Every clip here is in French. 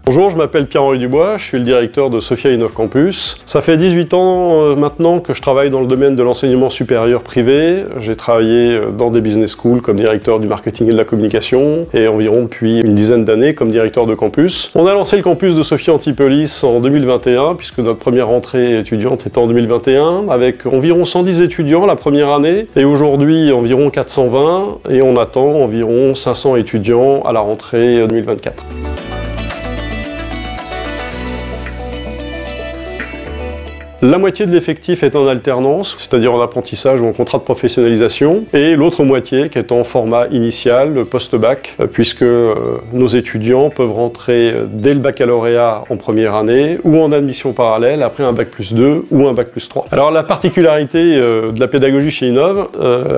Bonjour, je m'appelle Pierre-Henri Dubois, je suis le directeur de Sophia Innov Campus. Ça fait 18 ans maintenant que je travaille dans le domaine de l'enseignement supérieur privé. J'ai travaillé dans des business schools comme directeur du marketing et de la communication et environ depuis une dizaine d'années comme directeur de campus. On a lancé le campus de Sophia Antipolis en 2021 puisque notre première rentrée étudiante était en 2021 avec environ 110 étudiants la première année et aujourd'hui environ 420 et on attend environ 500 étudiants à la rentrée 2024. La moitié de l'effectif est en alternance, c'est-à-dire en apprentissage ou en contrat de professionnalisation, et l'autre moitié qui est en format initial, post-bac, puisque nos étudiants peuvent rentrer dès le baccalauréat en première année ou en admission parallèle après un bac plus 2 ou un bac plus 3. Alors la particularité de la pédagogie chez Innov,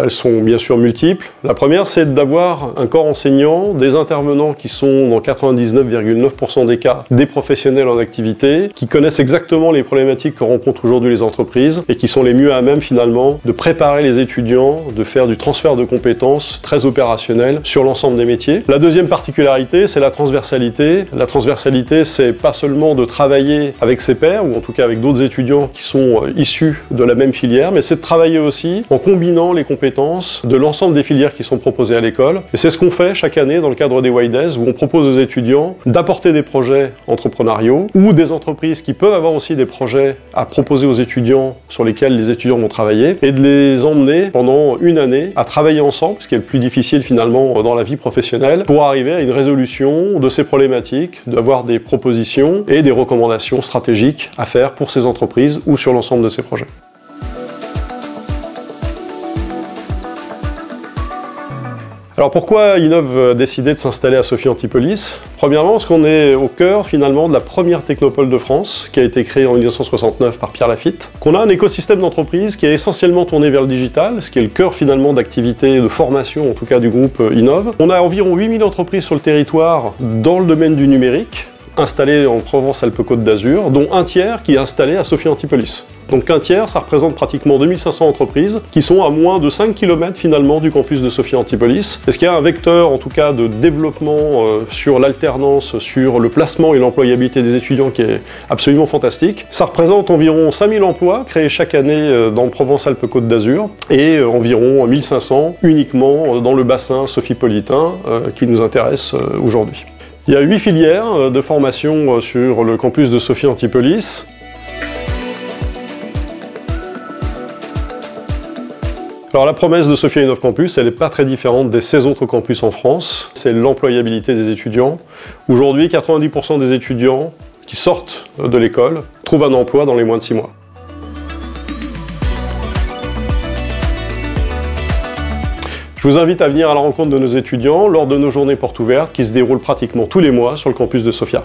elles sont bien sûr multiples. La première, c'est d'avoir un corps enseignant, des intervenants qui sont dans 99,9% des cas des professionnels en activité, qui connaissent exactement les problématiques que rencontrent aujourd'hui les entreprises et qui sont les mieux à même finalement de préparer les étudiants, de faire du transfert de compétences très opérationnel sur l'ensemble des métiers. La deuxième particularité, c'est la transversalité. La transversalité, c'est pas seulement de travailler avec ses pairs ou en tout cas avec d'autres étudiants qui sont issus de la même filière, mais c'est de travailler aussi en combinant les compétences de l'ensemble des filières qui sont proposées à l'école. Et c'est ce qu'on fait chaque année dans le cadre des YDES où on propose aux étudiants d'apporter des projets entrepreneuriaux ou des entreprises qui peuvent avoir aussi des projets à proposer aux étudiants sur lesquels les étudiants vont travailler et de les emmener pendant une année à travailler ensemble, ce qui est le plus difficile finalement dans la vie professionnelle, pour arriver à une résolution de ces problématiques, d'avoir des propositions et des recommandations stratégiques à faire pour ces entreprises ou sur l'ensemble de ces projets. Alors pourquoi Innov a décidé de s'installer à Sophia Antipolis? Premièrement, parce qu'on est au cœur finalement de la première technopole de France qui a été créée en 1969 par Pierre Lafitte. Qu'on a un écosystème d'entreprise qui est essentiellement tourné vers le digital, ce qui est le cœur finalement d'activité de formation en tout cas du groupe Innov. On a environ 8000 entreprises sur le territoire dans le domaine du numérique, installées en Provence-Alpes-Côte d'Azur, dont un tiers qui est installé à Sophia Antipolis. Donc un tiers, ça représente pratiquement 2500 entreprises qui sont à moins de 5 km finalement du campus de Sophia Antipolis. Est-ce qu'il y a un vecteur en tout cas de développement sur l'alternance, sur le placement et l'employabilité des étudiants qui est absolument fantastique. Ça représente environ 5000 emplois créés chaque année dans Provence-Alpes-Côte d'Azur et environ 1500 uniquement dans le bassin sophipolitain qui nous intéresse aujourd'hui. Il y a 8 filières de formation sur le campus de Sophia Antipolis. Alors la promesse de Sophia Innov Campus, elle n'est pas très différente des 16 autres campus en France. C'est l'employabilité des étudiants. Aujourd'hui, 90% des étudiants qui sortent de l'école trouvent un emploi dans les moins de 6 mois. Je vous invite à venir à la rencontre de nos étudiants lors de nos journées portes ouvertes qui se déroulent pratiquement tous les mois sur le campus de Sophia.